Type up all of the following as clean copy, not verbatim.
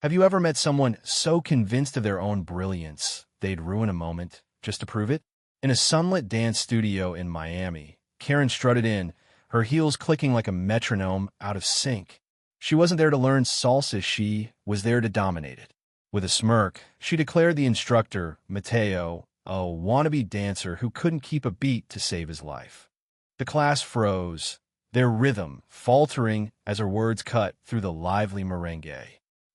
Have you ever met someone so convinced of their own brilliance they'd ruin a moment just to prove it? In a sunlit dance studio in Miami, Karen strutted in, her heels clicking like a metronome out of sync. She wasn't there to learn salsa, she was there to dominate it. With a smirk, she declared the instructor, Mateo, a wannabe dancer who couldn't keep a beat to save his life. The class froze, their rhythm faltering as her words cut through the lively merengue.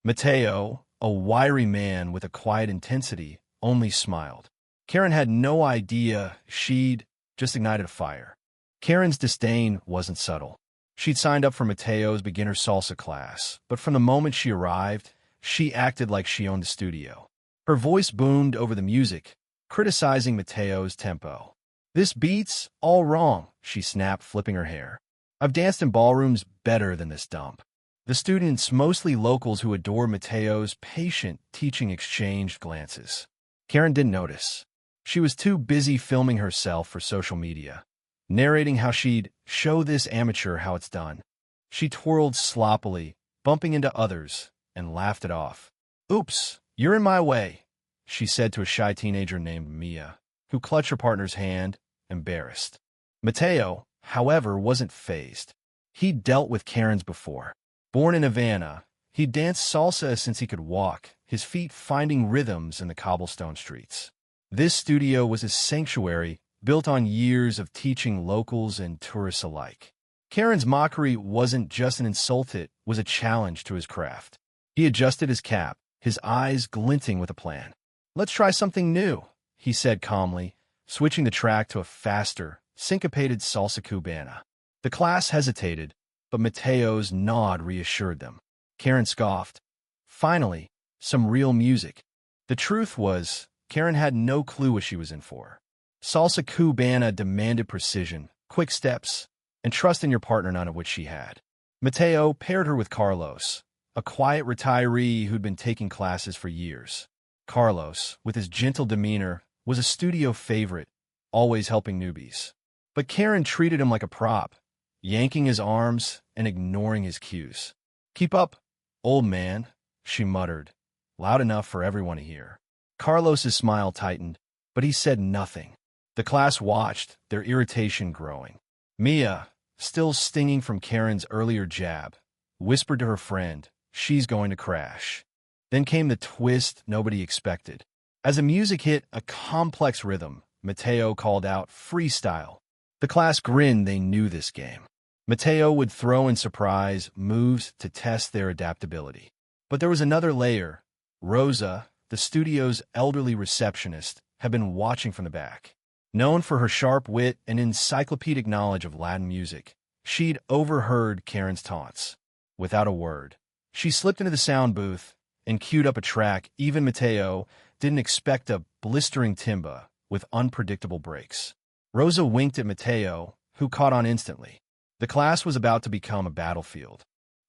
Mateo, a wiry man with a quiet intensity, only smiled. Karen had no idea she'd just ignited a fire. Karen's disdain wasn't subtle. She'd signed up for Mateo's beginner salsa class, but from the moment she arrived, she acted like she owned the studio. Her voice boomed over the music, criticizing Mateo's tempo. "This beat's all wrong," she snapped, flipping her hair. "I've danced in ballrooms better than this dump." The students, mostly locals who adore Mateo's patient teaching, exchanged glances. Karen didn't notice. She was too busy filming herself for social media, narrating how she'd show this amateur how it's done. She twirled sloppily, bumping into others, and laughed it off. "Oops, you're in my way," she said to a shy teenager named Mia, who clutched her partner's hand, embarrassed. Mateo, however, wasn't fazed. He'd dealt with Karens before. Born in Havana, he'd danced salsa since he could walk, his feet finding rhythms in the cobblestone streets. This studio was a sanctuary built on years of teaching locals and tourists alike. Karen's mockery wasn't just an insult, it was a challenge to his craft. He adjusted his cap, his eyes glinting with a plan. "Let's try something new," he said calmly, switching the track to a faster, syncopated salsa cubana. The class hesitated, but Mateo's nod reassured them. Karen scoffed. Finally, some real music. The truth was, Karen had no clue what she was in for. Salsa cubana demanded precision, quick steps, and trust in your partner, none of which she had. Mateo paired her with Carlos, a quiet retiree who'd been taking classes for years. Carlos, with his gentle demeanor, was a studio favorite, always helping newbies. But Karen treated him like a prop, yanking his arms and ignoring his cues. "Keep up, old man," she muttered, loud enough for everyone to hear. Carlos's smile tightened, but he said nothing. The class watched, their irritation growing. Mia, still stinging from Karen's earlier jab, whispered to her friend, "She's going to crash." Then came the twist nobody expected. As the music hit a complex rhythm, Mateo called out, "Freestyle." The class grinned, they knew this game. Mateo would throw in surprise moves to test their adaptability. But there was another layer. Rosa, the studio's elderly receptionist, had been watching from the back. Known for her sharp wit and encyclopedic knowledge of Latin music, she'd overheard Karen's taunts. Without a word, she slipped into the sound booth and queued up a track even Mateo didn't expect, a blistering timba with unpredictable breaks. Rosa winked at Mateo, who caught on instantly. The class was about to become a battlefield.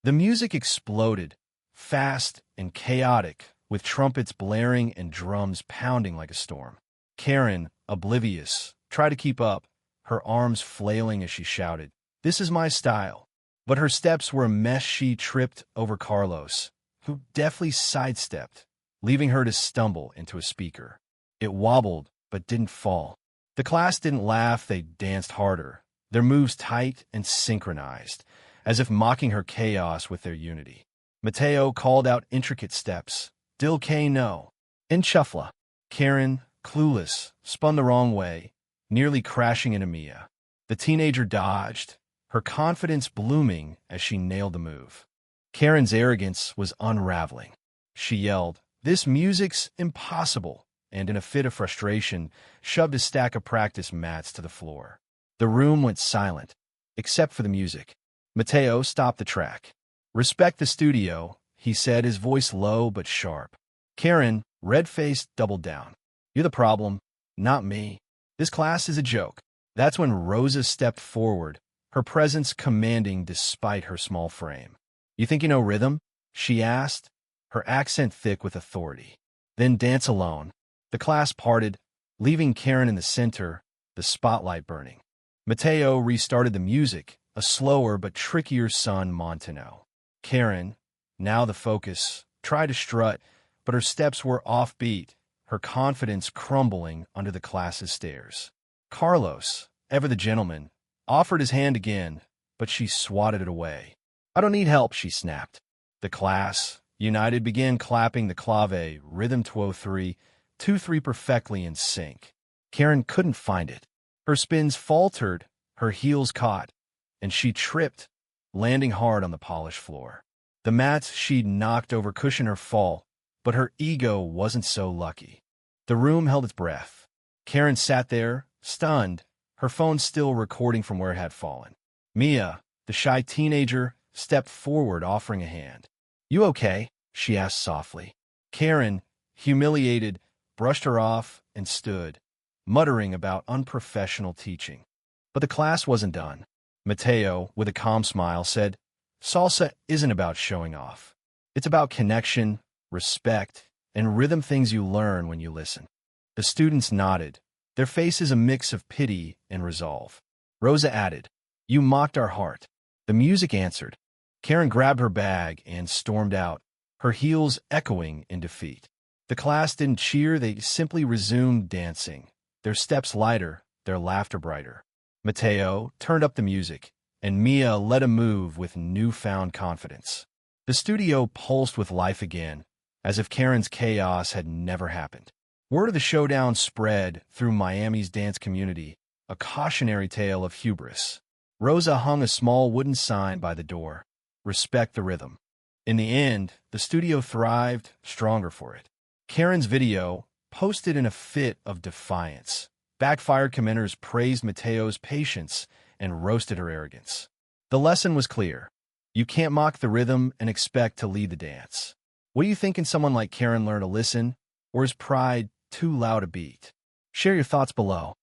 The music exploded, fast and chaotic, with trumpets blaring and drums pounding like a storm. Karen, oblivious, tried to keep up, her arms flailing as she shouted, "This is my style." But her steps were a mess. She tripped over Carlos, who deftly sidestepped, leaving her to stumble into a speaker. It wobbled, but didn't fall. The class didn't laugh, they danced harder, their moves tight and synchronized, as if mocking her chaos with their unity. Mateo called out intricate steps, "Dil que no," and Chuffla. Karen, clueless, spun the wrong way, nearly crashing into Mia. The teenager dodged, her confidence blooming as she nailed the move. Karen's arrogance was unraveling. She yelled, "This music's impossible," and in a fit of frustration, shoved a stack of practice mats to the floor. The room went silent, except for the music. Mateo stopped the track. "Respect the studio," he said, his voice low but sharp. Karen, red-faced, doubled down. "You're the problem, not me. This class is a joke." That's when Rosa stepped forward, her presence commanding despite her small frame. "You think you know rhythm?" she asked, her accent thick with authority. "Then dance alone." The class parted, leaving Karen in the center, the spotlight burning. Mateo restarted the music, a slower but trickier San Montano. Karen, now the focus, tried to strut, but her steps were offbeat, her confidence crumbling under the class's stares. Carlos, ever the gentleman, offered his hand again, but she swatted it away. "I don't need help," she snapped. The class, united, began clapping the clave rhythm 203, 2-3 perfectly in sync. Karen couldn't find it. Her spins faltered, her heels caught, and she tripped, landing hard on the polished floor. The mats she'd knocked over cushioned her fall, but her ego wasn't so lucky. The room held its breath. Karen sat there, stunned, her phone still recording from where it had fallen. Mia, the shy teenager, stepped forward, offering a hand. "You okay?" she asked softly. Karen, humiliated, brushed her off and stood, muttering about unprofessional teaching. But the class wasn't done. Mateo, with a calm smile, said, "Salsa isn't about showing off. It's about connection, respect, and rhythm, things you learn when you listen." The students nodded, their faces a mix of pity and resolve. Rosa added, "You mocked our heart." The music answered. Karen grabbed her bag and stormed out, her heels echoing in defeat. The class didn't cheer, they simply resumed dancing, their steps lighter, their laughter brighter. Mateo turned up the music, and Mia led a move with newfound confidence. The studio pulsed with life again, as if Karen's chaos had never happened. Word of the showdown spread through Miami's dance community, a cautionary tale of hubris. Rosa hung a small wooden sign by the door, "Respect the rhythm." In the end, the studio thrived, stronger for it. Karen's video, posted in a fit of defiance, backfired. Commenters praised Mateo's patience and roasted her arrogance. The lesson was clear. You can't mock the rhythm and expect to lead the dance. What do you think? Can someone like Karen learn to listen, or is pride too loud a beat? Share your thoughts below.